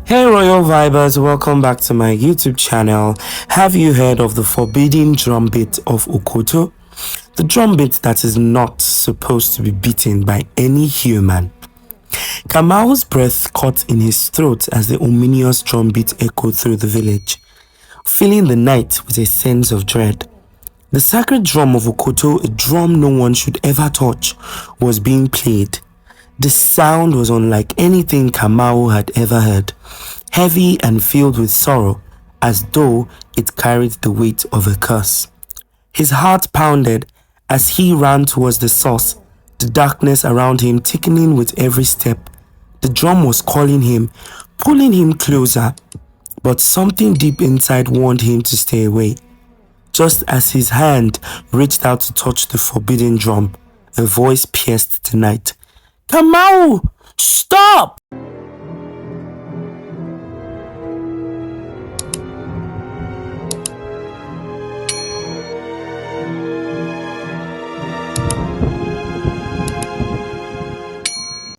Hey Royal Vibers, welcome back to my YouTube channel. Have you heard of the forbidden drumbeat of Okoto? The drumbeat that is not supposed to be beaten by any human. Kamau's breath caught in his throat as the ominous drumbeat echoed through the village, filling the night with a sense of dread. The sacred drum of Okoto, a drum no one should ever touch, was being played. The sound was unlike anything Kamau had ever heard, heavy and filled with sorrow, as though it carried the weight of a curse. His heart pounded as he ran towards the source, the darkness around him thickening with every step. The drum was calling him, pulling him closer, but something deep inside warned him to stay away. Just as his hand reached out to touch the forbidden drum, a voice pierced the night. Kamau, stop!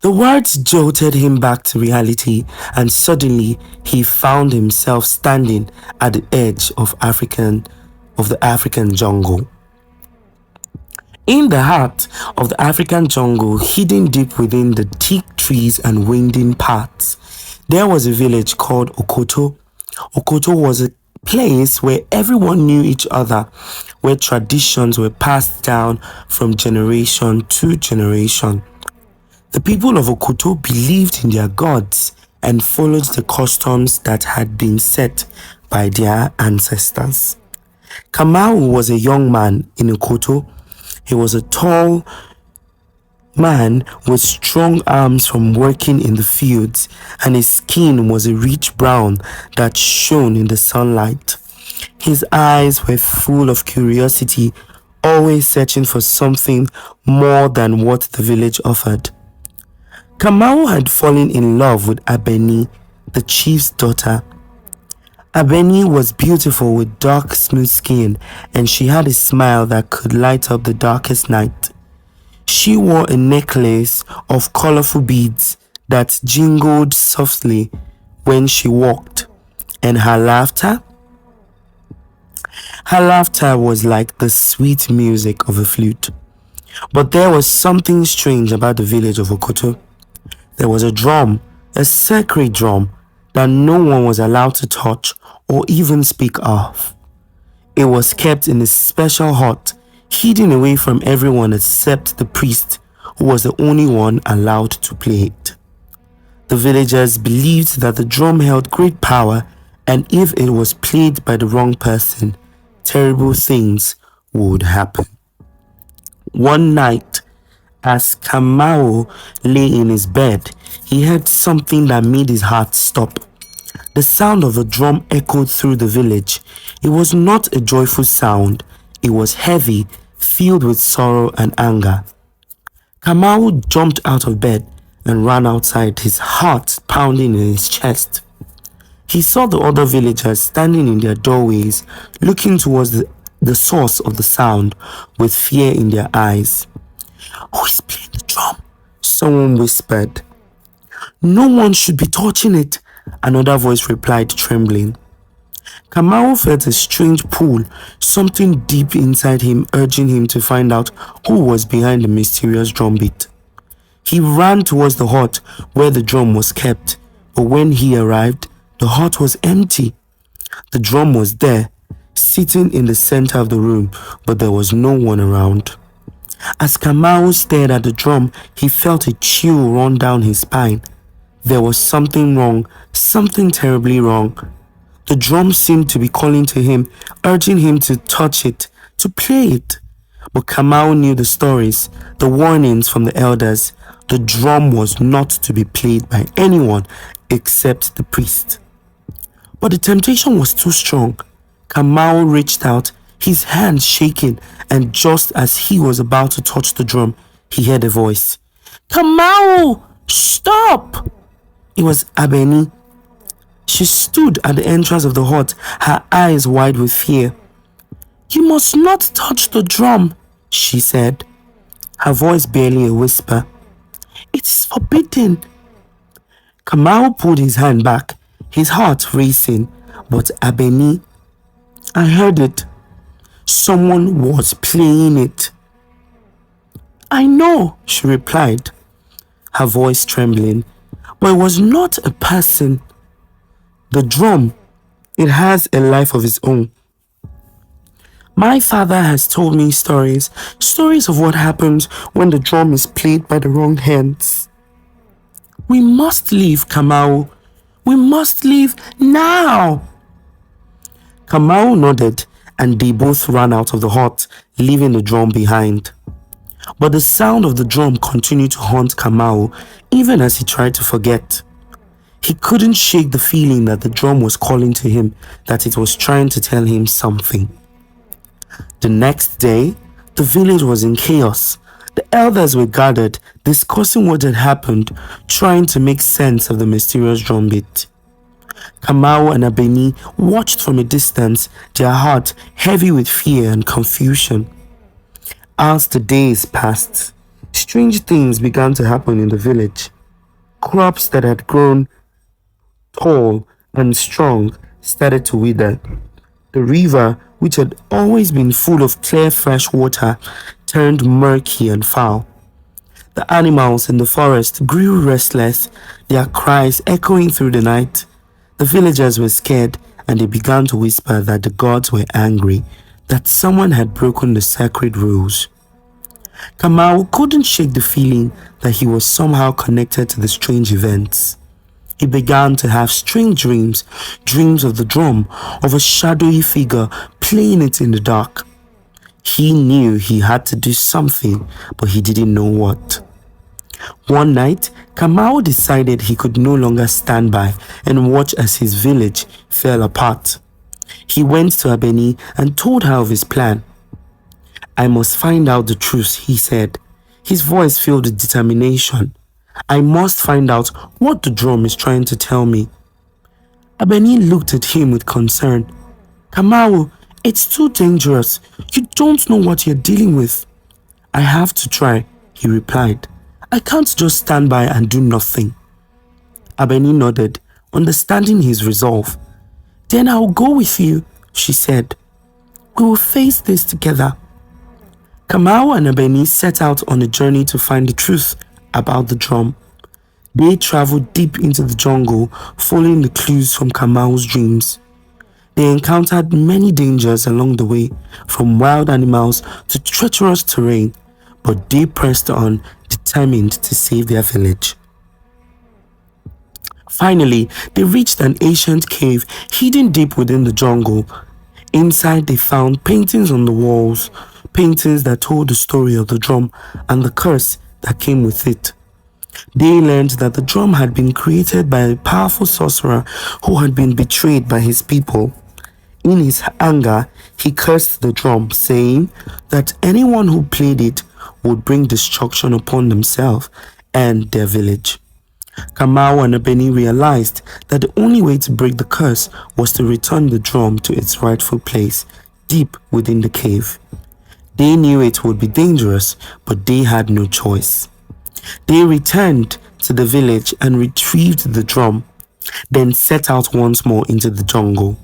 The words jolted him back to reality, and suddenly he found himself standing at the edge of the African jungle. In the heart of the African jungle, hidden deep within the thick trees and winding paths, there was a village called Okoto. Okoto was a place where everyone knew each other, where traditions were passed down from generation to generation. The people of Okoto believed in their gods and followed the customs that had been set by their ancestors. Kamau was a young man in Okoto. He was a tall man with strong arms from working in the fields, and his skin was a rich brown that shone in the sunlight. His eyes were full of curiosity, always searching for something more than what the village offered. Kamau had fallen in love with Abeni, the chief's daughter. Abeni was beautiful with dark, smooth skin, and she had a smile that could light up the darkest night. She wore a necklace of colorful beads that jingled softly when she walked, and her laughter was like the sweet music of a flute. But there was something strange about the village of Okoto. There was a drum, a sacred drum, that no one was allowed to touch or even speak of. It was kept in a special hut, hidden away from everyone except the priest, who was the only one allowed to play it. The villagers believed that the drum held great power, and if it was played by the wrong person, terrible things would happen. One night, as Kamau lay in his bed, he heard something that made his heart stop. The sound of a drum echoed through the village. It was not a joyful sound. It was heavy, filled with sorrow and anger. Kamau jumped out of bed and ran outside, his heart pounding in his chest. He saw the other villagers standing in their doorways, looking towards the source of the sound with fear in their eyes. "Who is playing the drum?" someone whispered. "No one should be touching it," another voice replied, trembling. Kamau felt a strange pull, something deep inside him urging him to find out who was behind the mysterious drumbeat. He ran towards the hut where the drum was kept, but when he arrived, the hut was empty. The drum was there, sitting in the center of the room, but there was no one around. As Kamau stared at the drum, he felt a chill run down his spine. There was something wrong, something terribly wrong. The drum seemed to be calling to him, urging him to touch it, to play it. But Kamau knew the stories, the warnings from the elders. The drum was not to be played by anyone except the priest. But the temptation was too strong. Kamau reached out, his hands shaking, and just as he was about to touch the drum, he heard a voice. "Kamau, stop!" It was Abeni. She stood at the entrance of the hut, her eyes wide with fear. "You must not touch the drum," she said, her voice barely a whisper. "It is forbidden." Kamau pulled his hand back. his heart racing. But Abeni, I heard it. Someone was playing it. I know, she replied, her voice trembling, but it was not a person. The drum, it has a life of its own. My father has told me stories of what happens when the drum is played by the wrong hands. We must leave, Kamau. We must leave now. Kamau nodded and they both ran out of the hut, leaving the drum behind. But the sound of the drum continued to haunt Kamau even as he tried to forget. He couldn't shake the feeling that the drum was calling to him, that it was trying to tell him something. The next day, the village was in chaos. The elders were gathered, discussing what had happened, trying to make sense of the mysterious drumbeat. Kamau and Abeni watched from a distance, their hearts heavy with fear and confusion. As the days passed, strange things began to happen in the village. Crops that had grown tall and strong started to wither. The river, which had always been full of clear fresh water, turned murky and foul. The animals in the forest grew restless, their cries echoing through the night. The villagers were scared and they began to whisper that the gods were angry, that someone had broken the sacred rules. Kamau couldn't shake the feeling that he was somehow connected to the strange events. He began to have strange dreams of the drum, of a shadowy figure playing it in the dark. He knew he had to do something, but he didn't know what. One night, Kamau decided he could no longer stand by and watch as his village fell apart. He went to Abeni and told her of his plan. I must find out the truth, he said, his voice filled with determination. I must find out what the drum is trying to tell me. Abeni looked at him with concern. Kamau, it's too dangerous. You don't know what you're dealing with. I have to try, he replied. I can't just stand by and do nothing. Abeni nodded, understanding his resolve. Then I'll go with you, she said. We will face this together. Kamau and Abeni set out on a journey to find the truth about the drum. They traveled deep into the jungle, following the clues from Kamau's dreams. They encountered many dangers along the way, from wild animals to treacherous terrain, but they pressed on, determined to save their village. Finally, they reached an ancient cave hidden deep within the jungle. Inside, they found paintings on the walls, paintings that told the story of the drum and the curse that came with it. They learned that the drum had been created by a powerful sorcerer who had been betrayed by his people. In his anger, he cursed the drum, saying that anyone who played it would bring destruction upon themselves and their village. Kamau and Abeni realized that the only way to break the curse was to return the drum to its rightful place, deep within the cave. They knew it would be dangerous, but they had no choice. They returned to the village and retrieved the drum, then set out once more into the jungle.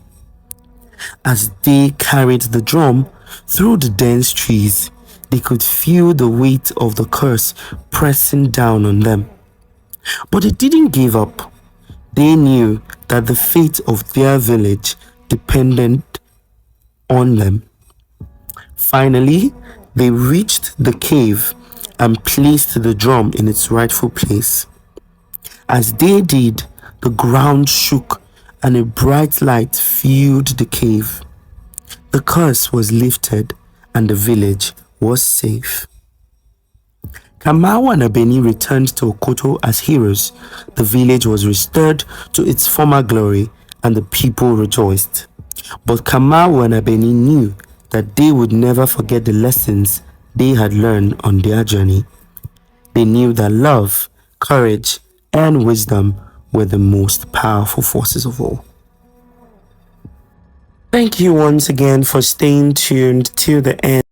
As they carried the drum through the dense trees, they could feel the weight of the curse pressing down on them. But they didn't give up. They knew that the fate of their village depended on them. Finally, they reached the cave and placed the drum in its rightful place. As they did, the ground shook and a bright light filled the cave. The curse was lifted and the village was safe. Kamau and Abeni returned to Okoto as heroes. The village was restored to its former glory and the people rejoiced. But Kamau and Abeni knew that they would never forget the lessons they had learned on their journey. They knew that love, courage, and wisdom were the most powerful forces of all. Thank you once again for staying tuned till the end.